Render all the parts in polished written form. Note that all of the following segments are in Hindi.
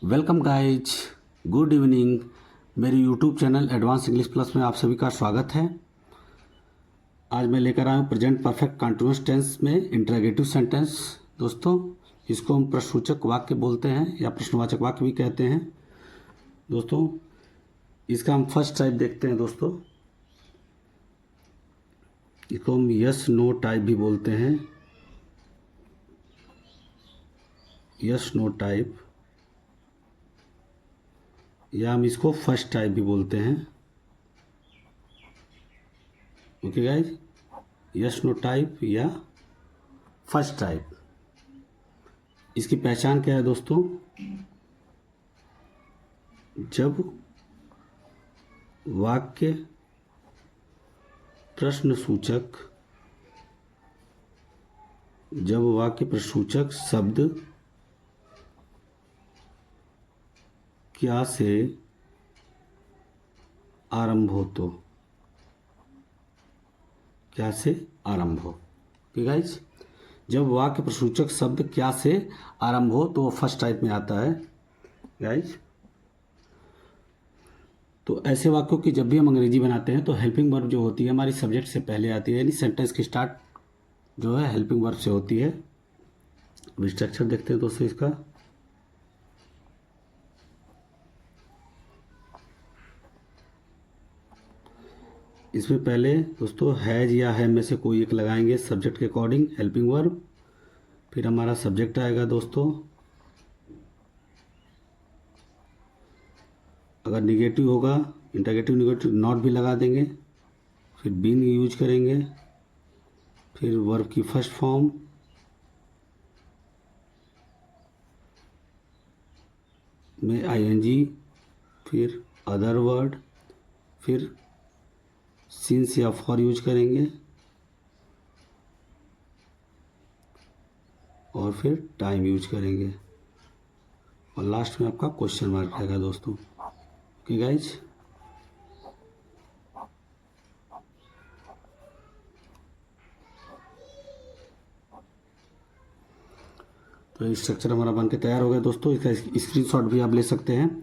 Welcome guys, good evening. मेरे YouTube channel advance English plus में आप सभी का स्वागत है। आज मैं लेकर आया हूँ प्रेजेंट परफेक्ट कंटीन्यूअस टेंस में इंटरोगेटिव सेंटेंस। दोस्तों, इसको हम प्रश्नसूचक वाक्य बोलते हैं या प्रश्नवाचक वाक्य भी कहते हैं। दोस्तों, इसका हम फर्स्ट टाइप देखते हैं। दोस्तों, इसको हम यस नो टाइप भी बोलते हैं। यस नो टाइप, या हम इसको फर्स्ट टाइप भी बोलते हैं। Okay guys, yes no type या फर्स्ट टाइप। इसकी पहचान क्या है दोस्तों? जब वाक्य प्रश्नसूचक शब्द क्या से आरंभ हो तो क्या से आरंभ हो। ठीक है गाइस, जब वाक्य प्रश्नसूचक शब्द क्या से आरंभ हो तो वो फर्स्ट टाइप में आता है गाइस। तो ऐसे वाक्यों की जब भी हम अंग्रेजी बनाते हैं तो हेल्पिंग वर्ब जो होती है हमारी सब्जेक्ट से पहले आती है, यानी सेंटेंस की स्टार्ट जो है हेल्पिंग वर्ब से होती है। स्ट्रक्चर देखते हैं दोस्तों इसका। इसमें पहले दोस्तों हैज या है में से कोई एक लगाएंगे सब्जेक्ट के अकॉर्डिंग हेल्पिंग वर्ब। फिर हमारा सब्जेक्ट आएगा दोस्तों। अगर निगेटिव होगा, इंटरगेटिव निगेटिव नॉट भी लगा देंगे। फिर बीन यूज करेंगे। फिर वर्ब की फर्स्ट फॉर्म में आईएनजी, फिर अदर वर्ड, फिर सिंस या फॉर यूज करेंगे और फिर टाइम यूज करेंगे और लास्ट में आपका क्वेश्चन मार्क रहेगा दोस्तों। ओके गाइज, तो ये स्ट्रक्चर हमारा बन के तैयार हो गया दोस्तों। इसका स्क्रीनशॉट भी आप ले सकते हैं।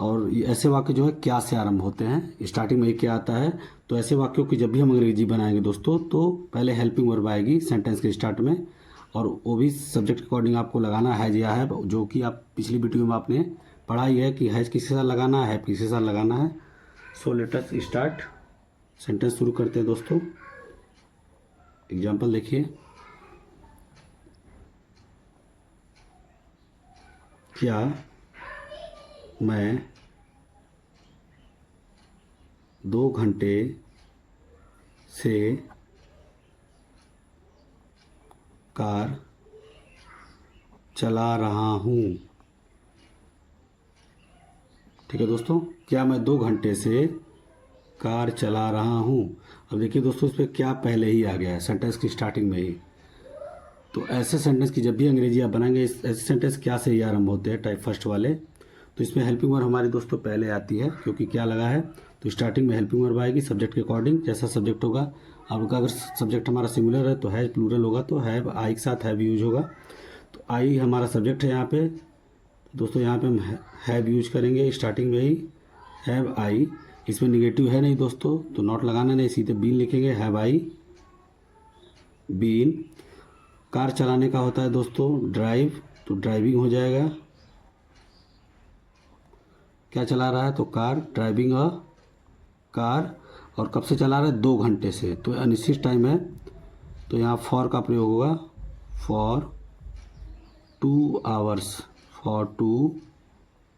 और ये ऐसे वाक्य जो है क्या से आरंभ होते हैं, स्टार्टिंग में क्या आता है। तो ऐसे वाक्यों की जब भी हम अंग्रेजी बनाएंगे दोस्तों तो पहले हेल्पिंग वर्ब आएगी सेंटेंस के स्टार्ट में, और वो भी सब्जेक्ट के अकॉर्डिंग आपको लगाना है या है, जो कि आप पिछली वीडियो में आपने पढ़ा ही है कि हैज किसके साथ लगाना है, किसके साथ लगाना है। So let us start. Sentence शुरू करते हैं दोस्तों। एग्जाम्पल देखिए। क्या मैं 2 घंटे से कार चला रहा हूँ। ठीक है दोस्तों, क्या मैं 2 घंटे से कार चला रहा हूँ। अब देखिए दोस्तों, इस पर क्या पहले ही आ गया है सेंटेंस की स्टार्टिंग में ही। तो ऐसे सेंटेंस की जब भी अंग्रेजी आप बनाएंगे, ऐसे सेंटेंस क्या से ही आरंभ होते हैं टाइप फर्स्ट वाले। तो इसमें हेल्पिंग वर्ब हमारी दोस्तों पहले आती है क्योंकि क्या लगा है। तो स्टार्टिंग में हेल्पिंग वर्ब आएगी सब्जेक्ट के अकॉर्डिंग, जैसा सब्जेक्ट होगा। आपका अगर सब्जेक्ट हमारा सिमिलर है तो हैज प्लूरल होगा तो हैव आई के साथ हैव यूज होगा। तो आई हमारा सब्जेक्ट है यहाँ पे। तो दोस्तों यहाँ पे हम हैव यूज करेंगे स्टार्टिंग में ही, हैव आई। इसमें निगेटिव है नहीं दोस्तों तो नॉट लगाना नहीं, सीधे बीन लिखेंगे, हैव आई बीन। कार चलाने का होता है दोस्तों ड्राइव, तो ड्राइविंग हो जाएगा। क्या चला रहा है तो कार, ड्राइविंग अ कार। और कब से चला रहा है? 2 घंटे से, तो अनिश्चित टाइम है। तो यहाँ फॉर का प्रयोग होगा, फॉर 2 आवर्स, फॉर 2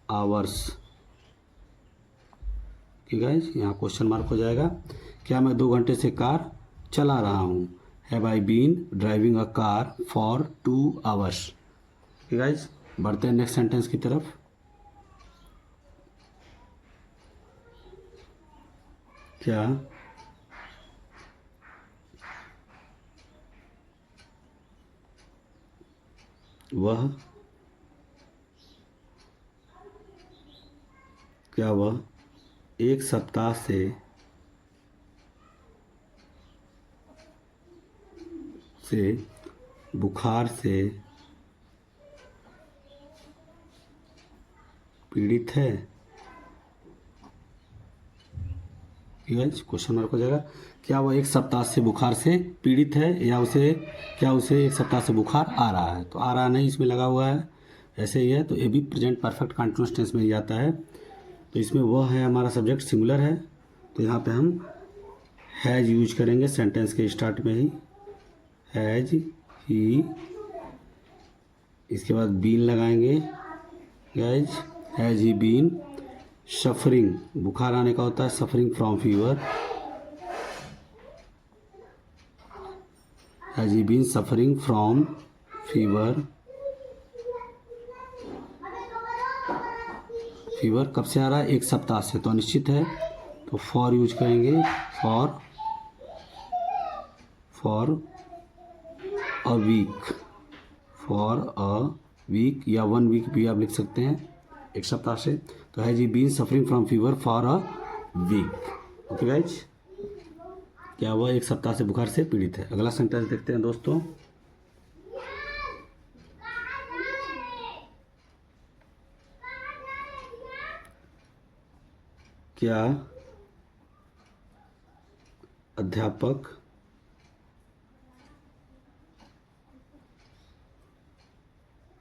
आवर्स। ठीक है, यहाँ क्वेश्चन मार्क हो जाएगा। क्या मैं 2 घंटे से कार चला रहा हूँ। Have I been driving a car for 2 hours. ठीक है, बढ़ते हैं नेक्स्ट सेंटेंस की तरफ। क्या वह 1 सप्ताह से बुखार से पीड़ित है, क्वेश्चन मार्क हो जाएगा। क्या वो एक सप्ताह से बुखार से पीड़ित है, या क्या उसे एक सप्ताह से बुखार आ रहा है। तो आ रहा नहीं, इसमें लगा हुआ है, ऐसे ही है। तो ये भी प्रेजेंट परफेक्ट कंटिन्यूअस टेंस में ही आता है। तो इसमें वह है, हमारा सब्जेक्ट सिंगुलर है, तो यहाँ पे हम हैज़ यूज करेंगे सेंटेंस के स्टार्ट में ही। हैज़ ही, इसके बाद बीन लगाएंगे guys. Has he been suffering, बुखार आने का होता है suffering from fever. Has he been suffering from fever. Fever कब से आ रहा है, एक सप्ताह से, तो अनिश्चित है, तो फॉर यूज करेंगे। For a week, for a week या 1 वीक भी आप लिख सकते हैं, एक सप्ताह से। तो has he been suffering from fever for a week. Okay guys, क्या वह एक सप्ताह से बुखार से पीड़ित है। अगला सेंटेंस देखते हैं दोस्तों। क्या अध्यापक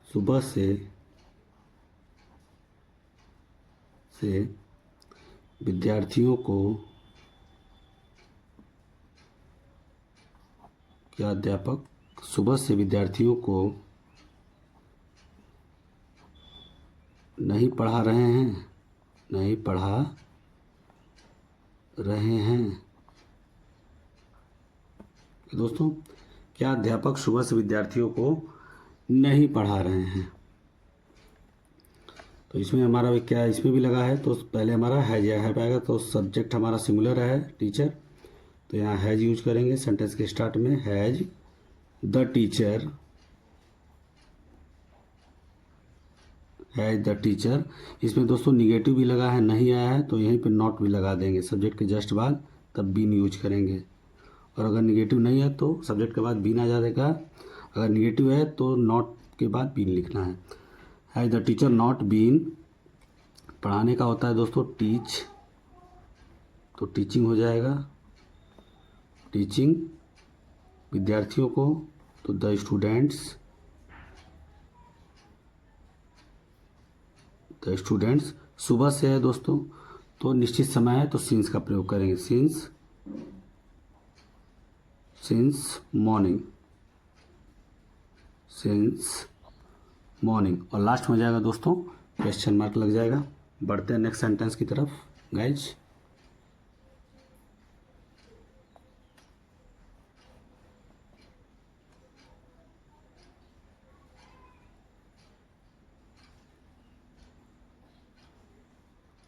सुबह से विद्यार्थियों को क्या अध्यापक सुबह से विद्यार्थियों को नहीं पढ़ा रहे हैं, नहीं पढ़ा रहे हैं। दोस्तों, क्या अध्यापक सुबह से विद्यार्थियों को नहीं पढ़ा रहे हैं। तो इसमें हमारा भी क्या, इसमें भी लगा है, तो पहले हमारा हैज या है आएगा, तो सब्जेक्ट हमारा सिंगुलर है टीचर, तो यहाँ हैज यूज करेंगे सेंटेंस के स्टार्ट में। Has the teacher, has the teacher. इसमें दोस्तों निगेटिव भी लगा है, नहीं आया है, तो यहीं पे नॉट भी लगा देंगे सब्जेक्ट के जस्ट बाद, तब बीन यूज करेंगे। और अगर निगेटिव नहीं है तो सब्जेक्ट के बाद बीन आ जाएगा, अगर निगेटिव है तो नॉट के बाद बीन लिखना है। Has the teacher not been, पढ़ाने का होता है दोस्तों टीच, तो टीचिंग हो जाएगा, टीचिंग विद्यार्थियों को, तो द स्टूडेंट्स, द स्टूडेंट्स। सुबह से है दोस्तों, तो निश्चित समय है, तो सिंस का प्रयोग करेंगे, सिंस मॉर्निंग, सिंस मॉर्निंग। और लास्ट में जाएगा दोस्तों क्वेश्चन मार्क लग जाएगा। बढ़ते हैं नेक्स्ट सेंटेंस की तरफ गाइज।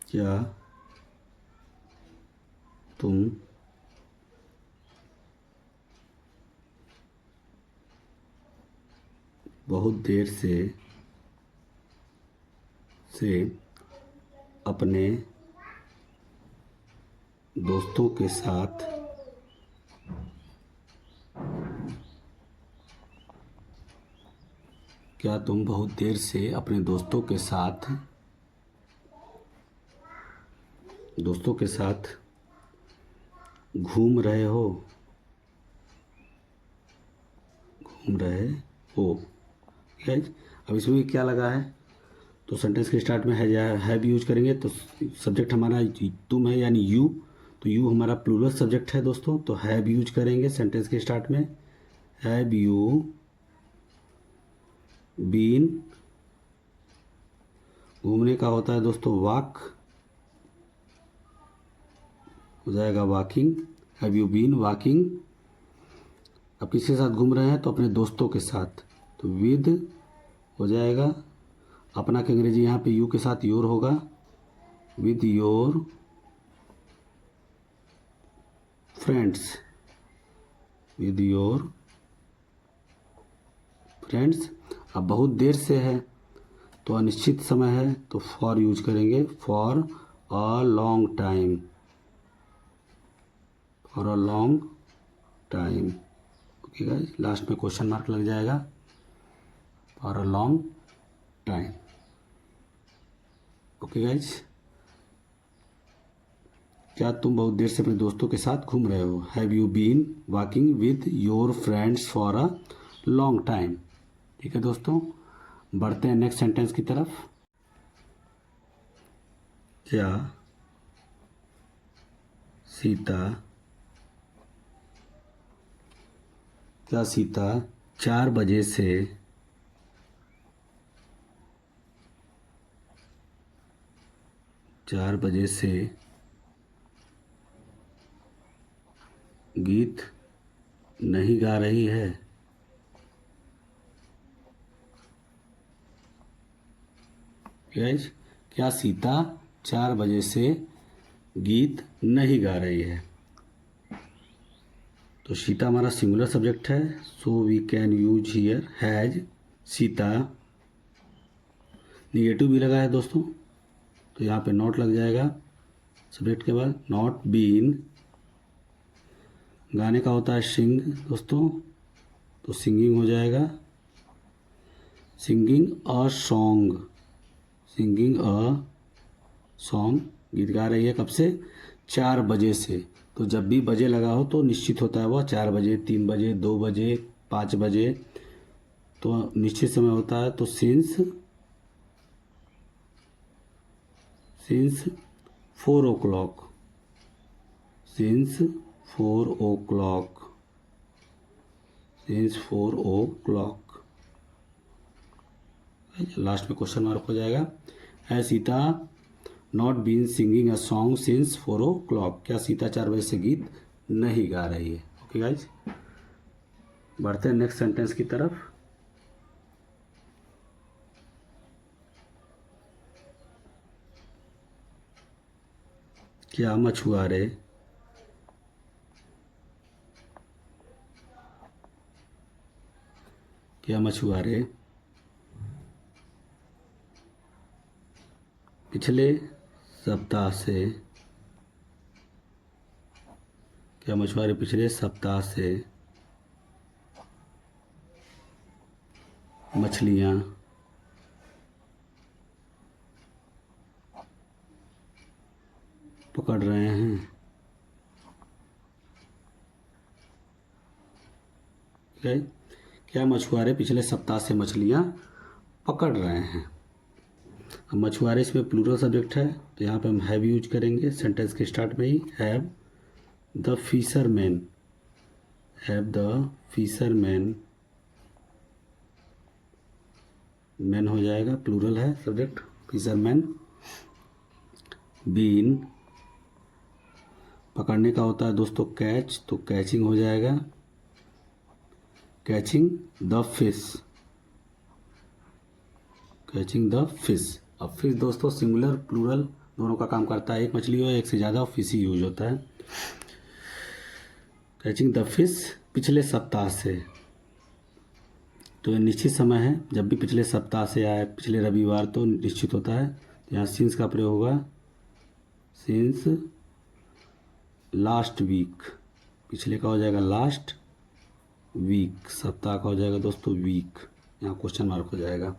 क्या तुम बहुत देर से अपने दोस्तों के साथ क्या तुम बहुत देर से अपने दोस्तों के साथ घूम रहे हो, गाइज। अब इसमें क्या लगा है, तो सेंटेंस के स्टार्ट में है भी यूज करेंगे, तो सब्जेक्ट हमारा तुम है यानी यू, तो यू हमारा प्लूरल सब्जेक्ट है दोस्तों, तो हैव यूज करेंगे सेंटेंस के स्टार्ट में। हैव यू बीन, घूमने का होता है दोस्तों वॉक, हो जाएगा walking. Have you been walking, अब किसके साथ घूम रहे हैं, तो अपने दोस्तों के साथ, तो विद हो जाएगा। अपना के अंग्रेजी यहाँ पे यू के साथ योर होगा, with your friends, with your friends. अब बहुत देर से है, तो अनिश्चित समय है, तो फॉर यूज करेंगे, for a long time, for a long time. Okay guys, last में क्वेश्चन मार्क लग जाएगा, for a long time. Okay guys, क्या तुम बहुत देर से अपने दोस्तों के साथ घूम रहे हो? Have you been walking with your friends for a long time. ठीक है दोस्तों, बढ़ते हैं नेक्स्ट सेंटेंस की तरफ। क्या सीता 4 बजे से 4 बजे से गीत नहीं गा रही है? गाइस, क्या सीता 4 बजे से गीत नहीं गा रही है? तो सीता हमारा सिंगुलर सब्जेक्ट है, so we can use here has Sita. Negative भी लगा है दोस्तों, तो यहाँ पे नॉट लग जाएगा सब्जेक्ट के बाद, नॉट बीन। गाने का होता है सिंग दोस्तों, तो सिंगिंग हो जाएगा, singing a song, singing a song. गीत गा रही है कब से? 4 बजे से। तो जब भी बजे लगा हो तो निश्चित होता है वह 4 बजे, 3 बजे, 2 बजे, 5 बजे, तो निश्चित समय होता है। तो since 4 o'clock, since 4 o'clock, since 4 o'clock। Last में क्वेश्चन मार्क हो जाएगा। Has Sita not been singing a song since 4 o'clock। क्या सीता 4 बजे से गीत नहीं गा रही है? ओके गाइज, बढ़ते हैं नेक्स्ट सेंटेंस की तरफ। क्या मछुआरे पिछले सप्ताह से मछलियाँ पकड़ रहे हैं? क्या मछुआरे पिछले सप्ताह से मछलियाँ पकड़ रहे हैं? अब मछुआरे इसमें प्लूरल सब्जेक्ट है, तो यहाँ पे हम हैव यूज करेंगे सेंटेंस के स्टार्ट में ही। हैव द फिशरमैन, मैन हो जाएगा, प्लूरल है सब्जेक्ट, फिशरमैन। बीन पकड़ने का होता है दोस्तों कैच, तो कैचिंग हो जाएगा, कैचिंग द फिश। अब फिश दोस्तों सिंगुलर प्लूरल दोनों का काम करता है, एक मछली हो एक से ज़्यादा फिश ही यूज होता है। कैचिंग द फिश पिछले सप्ताह से, तो ये निश्चित समय है, जब भी पिछले सप्ताह से आए, पिछले रविवार, तो निश्चित होता है। तो यहाँ सिंस का प्रयोग होगा, सिंस लास्ट वीक, पिछले का हो जाएगा लास्ट, वीक सप्ताह का हो जाएगा दोस्तों वीक, यहाँ क्वेश्चन मार्क हो जाएगा।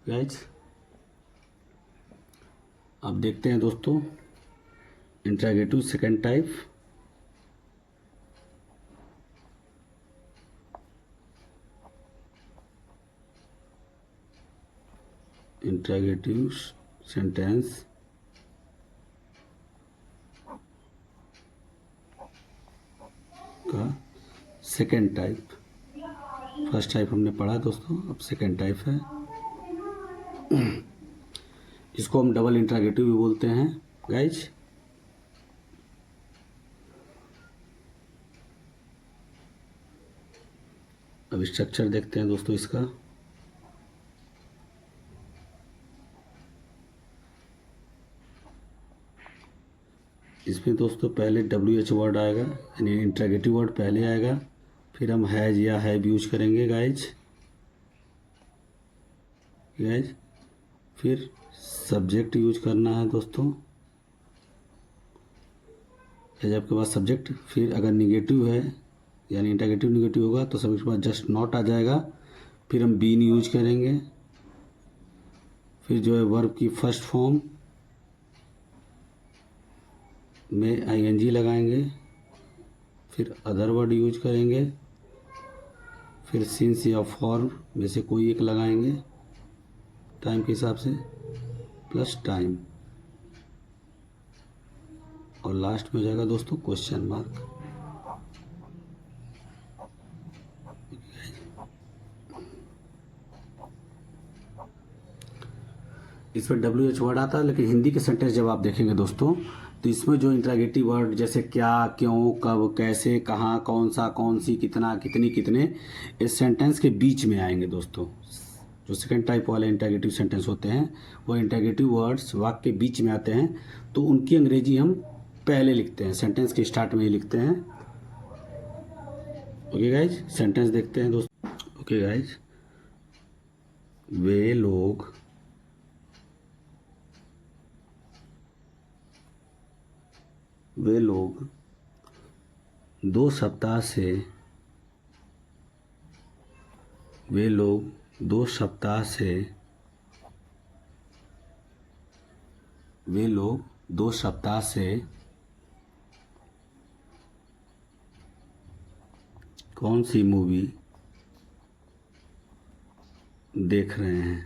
गाइज, अब देखते हैं दोस्तों interrogative second type. Interrogative sentence का सेकंड टाइप। फर्स्ट टाइप हमने पढ़ा दोस्तों, अब सेकंड टाइप है। इसको हम डबल इंट्रोगेटिव भी बोलते हैं गाइज। अब स्ट्रक्चर देखते हैं दोस्तों इसका। इसमें दोस्तों पहले WH वर्ड आएगा, यानी इंट्रोगेटिव वर्ड पहले आएगा, फिर हम हैज या हैव यूज करेंगे गाइज, फिर सब्जेक्ट यूज करना है दोस्तों, हैज आपके पास सब्जेक्ट, फिर अगर निगेटिव है यानी इंट्रोगेटिव निगेटिव होगा तो सब्जेक्ट के बाद जस्ट नॉट आ जाएगा, फिर हम बीन यूज करेंगे, फिर जो है वर्ब की फर्स्ट फॉर्म में आईएनजी लगाएंगे, फिर अदर वर्ड यूज करेंगे, फिर सिंस या फॉर में से कोई एक लगाएंगे टाइम के हिसाब से, प्लस टाइम, और लास्ट में हो जाएगा दोस्तों क्वेश्चन मार्क। इसमें WH वर्ड आता है, लेकिन हिंदी के सेंटेंस जब आप देखेंगे दोस्तों तो इसमें जो इंट्रागेटिव वर्ड जैसे क्या, क्यों, कब, कैसे, कहाँ, कौन सा, कौन सी, कितना, कितनी, कितने, इस सेंटेंस के बीच में आएंगे दोस्तों। जो सेकंड टाइप वाले इंट्रागेटिव सेंटेंस होते हैं वो इंट्रागेटिव वर्ड्स वाक्य के बीच में आते हैं, तो उनकी अंग्रेजी हम पहले लिखते हैं, सेंटेंस के स्टार्ट में ही लिखते हैं। ओके गाइज, सेंटेंस देखते हैं दोस्तों। ओके गाइज, वे लोग वे लोग 2 सप्ताह से वे लोग 2 सप्ताह से वे लोग 2 सप्ताह से कौन सी मूवी देख रहे हैं।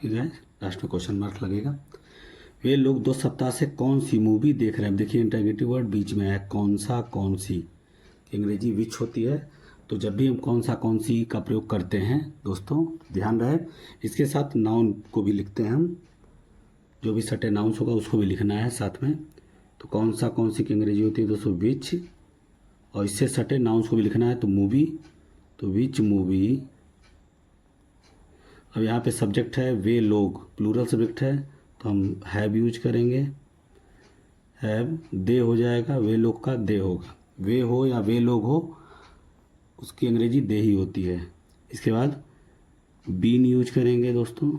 ठीक है, लास्ट में क्वेश्चन मार्क लगेगा। वे लोग 2 सप्ताह से कौन सी मूवी देख रहे हैं। देखिए इंटरोगेटिव वर्ड बीच में है, कौन सा, कौन सी, अंग्रेजी विच होती है, तो जब भी हम कौन सा, कौन सी का प्रयोग करते हैं दोस्तों ध्यान रहे, इसके साथ नाउन को भी लिखते हैं हम, जो भी सटे नाउन्स होगा उसको भी लिखना है साथ में। तो कौन सा, कौन सी की अंग्रेजी होती है दोस्तों विच, और इससे सटे नाउन्स को भी लिखना है, तो मूवी, तो विच मूवी। अब यहाँ पे सब्जेक्ट है वे लोग, प्लूरल सब्जेक्ट है, तो हम हैव यूज करेंगे, हैव, दे हो जाएगा, वे लोग का दे होगा, वे हो या वे लोग हो उसकी अंग्रेजी दे ही होती है। इसके बाद बीन यूज करेंगे दोस्तों।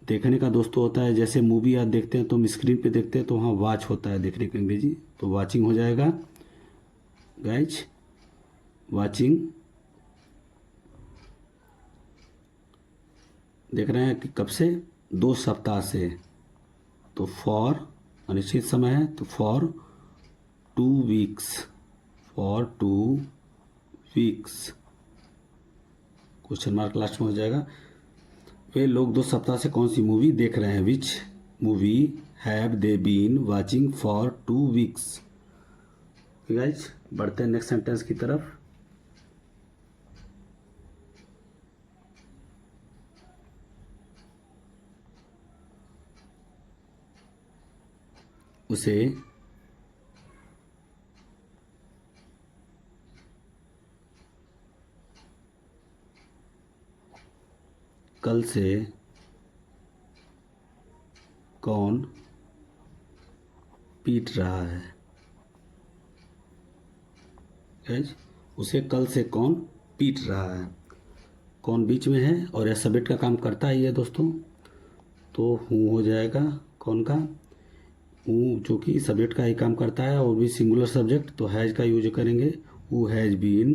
देखने का दोस्तों होता है, जैसे मूवी आप देखते हैं तो हम स्क्रीन पे देखते हैं तो वहाँ वॉच होता है देखने की अंग्रेजी, तो वॉचिंग हो जाएगा गाइज, वॉचिंग। देख रहे हैं कि कब से, 2 सप्ताह से, तो फॉर अनिश्चित समय है, तो for 2 weeks, for 2 weeks, question mark last में हो जाएगा। वे लोग 2 सप्ताह से कौन सी मूवी देख रहे हैं, which movie have they been watching for 2 वीक्स। गाइज बढ़ते हैं नेक्स्ट सेंटेंस की तरफ। उसे कल से कौन पीट रहा है। गाइज उसे कल से कौन पीट रहा है, कौन बीच में है और यह सब्जेक्ट का काम करता ही है दोस्तों, तो हूँ हो जाएगा कौन का, हूँ जो कि सब्जेक्ट का ही काम करता है और भी सिंगुलर सब्जेक्ट, तो हैज का यूज करेंगे, हु हैज बीन।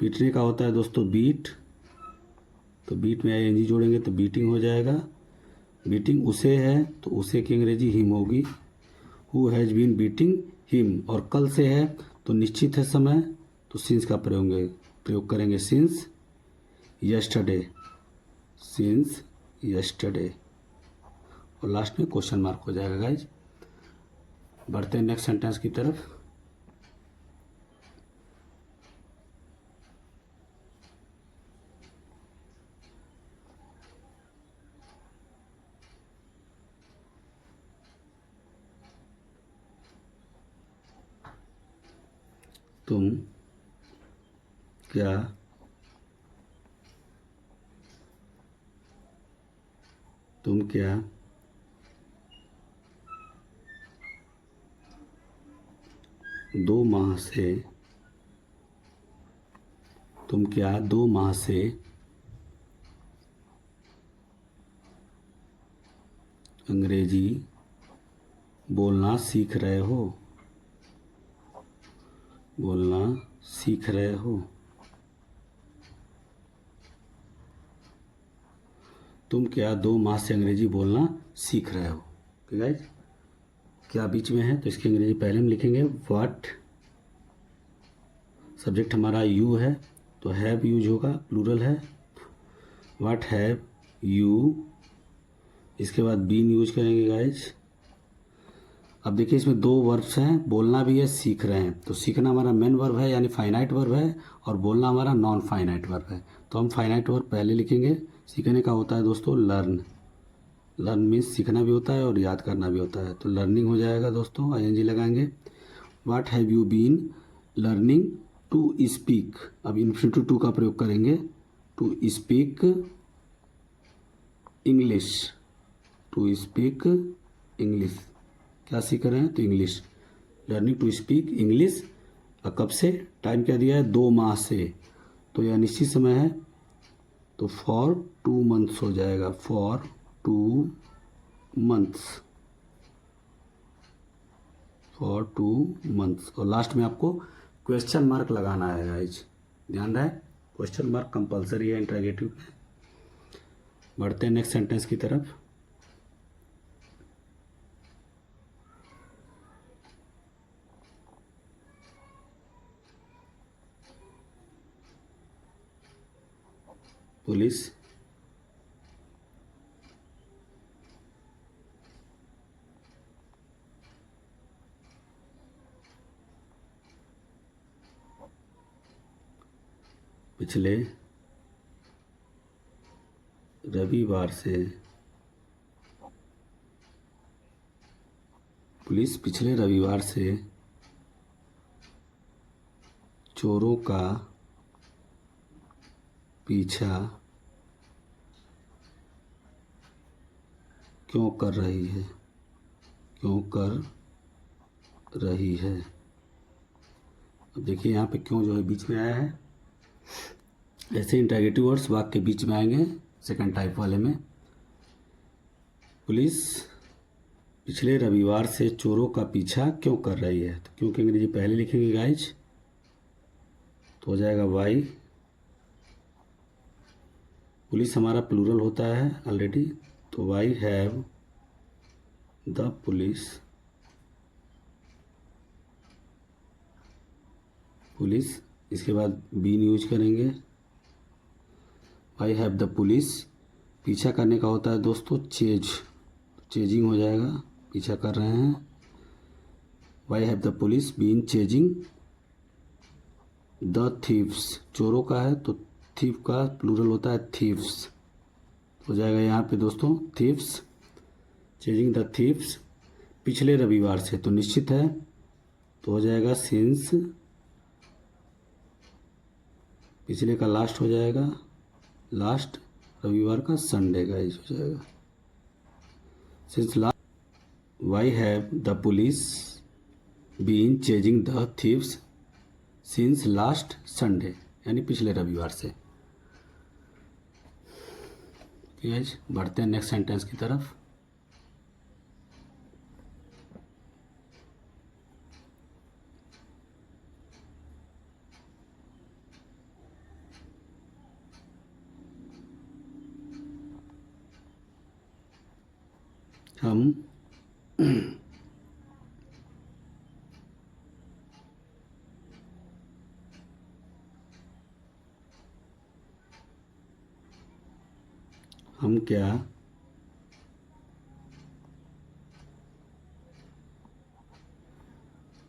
पीटने का होता है दोस्तों बीट, तो बीट में आई एन जी जोड़ेंगे तो बीटिंग हो जाएगा, बीटिंग उसे है तो उसे की अंग्रेजी हिम होगी, who has been beating him. और कल से है तो निश्चित है समय, तो सिंस का प्रयोग करेंगे, सिंस यस्टरडे, सिंस यस्टरडे, और लास्ट में क्वेश्चन मार्क हो जाएगा गाइज। बढ़ते हैं नेक्स्ट सेंटेंस की तरफ। तुम क्या 2 माह से तुम क्या 2 माह से अंग्रेजी बोलना सीख रहे हो, बोलना सीख रहे हो। तुम क्या 2 माह से अंग्रेजी बोलना सीख रहे हो। ठीक है, क्या बीच में है तो इसकी अंग्रेजी पहले हम लिखेंगे व्हाट। सब्जेक्ट हमारा यू है तो हैव यूज होगा, प्लूरल है। व्हाट हैव यू, इसके बाद बीन यूज करेंगे गाइज। अब देखिए इसमें 2 वर्ब्स हैं, बोलना भी है, सीख रहे हैं। तो सीखना हमारा मेन वर्ब है यानी फाइनाइट वर्ब है, और बोलना हमारा नॉन फाइनाइट वर्ब है। तो हम फाइनाइट वर्ब पहले लिखेंगे। सीखने का होता है दोस्तों लर्न। लर्न मीन्स सीखना भी होता है और याद करना भी होता है। तो लर्निंग हो जाएगा दोस्तों, ING लगाएंगे। What have you been learning to speak. अब इन्फिनिटिव टू का प्रयोग करेंगे, to speak English. To speak English, क्या सीख रहे हैं तो English. Learning to speak English. और कब से, टाइम क्या दिया है 2 माह से, तो यह निश्चित समय है तो फॉर 2 मंथ्स हो जाएगा, फॉर 2 मंथ्स, फॉर 2 मंथ्स। और लास्ट में आपको क्वेश्चन मार्क लगाना है गाइज, ध्यान रहे, क्वेश्चन मार्क कंपलसरी है इंटरोगेटिव में। बढ़ते हैं नेक्स्ट सेंटेंस की तरफ। पुलिस पिछले रविवार से, पुलिस पिछले रविवार से चोरों का पीछा क्यों कर रही है, क्यों कर रही है। अब देखिए यहाँ पे क्यों जो है बीच में आया है। ऐसे इंटरोगेटिव वर्ड्स वाक्य के बीच में आएंगे सेकंड टाइप वाले में। पुलिस पिछले रविवार से चोरों का पीछा क्यों कर रही है, तो क्यों की अंग्रेजी पहले लिखेंगे गाइज, तो हो जाएगा वाई। पुलिस हमारा प्लूरल होता है ऑलरेडी, तो Y have the police, police, इसके बाद बीन यूज करेंगे। वाई हैव द पुलिस, पीछा करने का होता है दोस्तों चेज, चेजिंग हो जाएगा, पीछा कर रहे हैं। Why have the police been chasing the thieves, चोरों का है तो थीव का प्लूरल होता है थीव्स, हो जाएगा यहाँ पे दोस्तों थीव्स, चेजिंग द थीव्स पिछले रविवार से, तो निश्चित है तो हो जाएगा सिंस, पिछले का लास्ट हो जाएगा, लास्ट रविवार का संडे का इस हो जाएगा। Since last, why have the police been chasing the thieves since last Sunday, यानी पिछले रविवार से। ठीक है, बढ़ते हैं नेक्स्ट सेंटेंस की तरफ। हम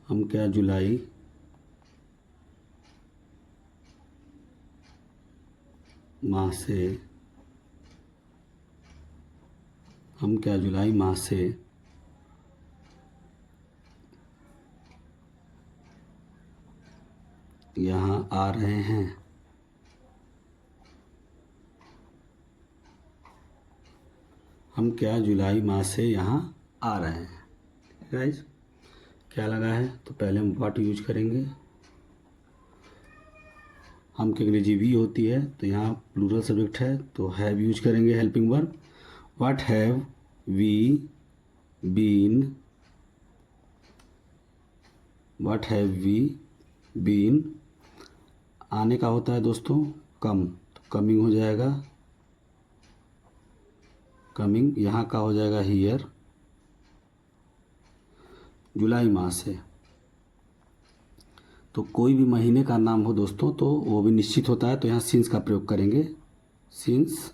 हम क्या जुलाई माह से, हम क्या जुलाई माह से यहाँ आ रहे हैं। हम क्या जुलाई माह से यहाँ आ रहे हैं। गाइस क्या लगा है तो पहले हम व्हाट यूज करेंगे। हम की अंग्रेजी वी होती है तो यहाँ प्लूरल सब्जेक्ट है तो हैव यूज करेंगे helping verb. What have we been, what have we been, आने का होता है दोस्तों कम, तो कमिंग हो जाएगा। कमिंग, यहाँ का हो जाएगा हियर, जुलाई माह से। तो कोई भी महीने का नाम हो दोस्तों तो वो भी निश्चित होता है, तो यहाँ सिंस का प्रयोग करेंगे, सिंस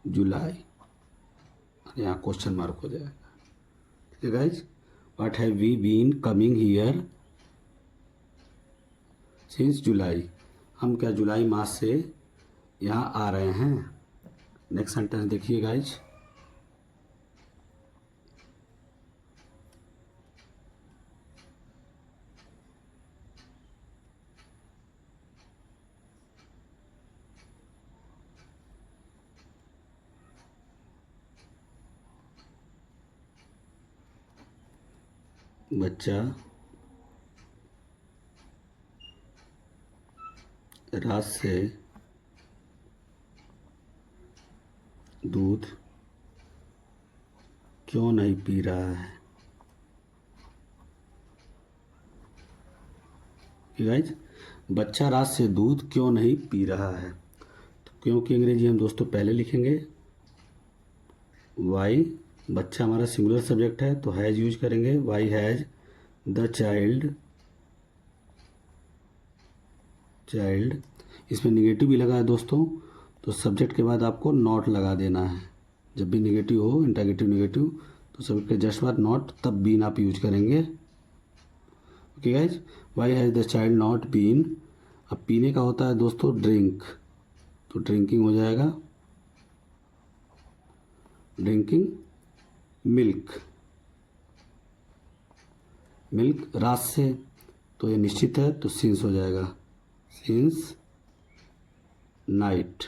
जुलाई, यहाँ क्वेश्चन मार्क हो जाएगा। ठीक है guys, what have we been coming here since July, हम क्या जुलाई माह से यहाँ आ रहे हैं। नेक्स्ट सेंटेंस देखिए गाइज, बच्चा रात से दूध क्यों नहीं पी रहा है। गाइज, बच्चा रात से दूध क्यों नहीं पी रहा है, तो क्यों की अंग्रेजी हम दोस्तों पहले लिखेंगे, वाई, बच्चा हमारा सिंगुलर सब्जेक्ट है तो हैज़ यूज करेंगे, वाई हैज़ द चाइल्ड, इसमें निगेटिव भी लगा है दोस्तों, तो सब्जेक्ट के बाद आपको नॉट लगा देना है। जब भी निगेटिव हो, इंटरगेटिव निगेटिव, तो सब्जेक्ट के जस्ट बाद नॉट, तब बीन आप यूज करेंगे। Okay guys, why has the child not been, अब पीने का होता है दोस्तों ड्रिंक, तो ड्रिंकिंग हो जाएगा, ड्रिंकिंग मिल्क, मिल्क रात से, तो ये निश्चित है तो सिंस हो जाएगा, सिंस नाइट,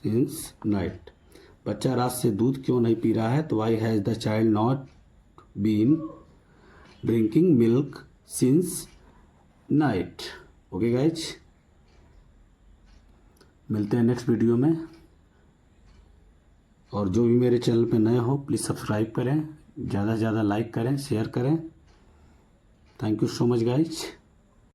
सिंस नाइट। बच्चा रात से दूध क्यों नहीं पी रहा है, तो why has the child not been drinking milk since night. Okay guys, मिलते हैं नेक्स्ट वीडियो में, और जो भी मेरे चैनल पे नए हो प्लीज़ सब्सक्राइब करें, ज़्यादा से ज़्यादा लाइक करें, शेयर करें। Thank you so much guys.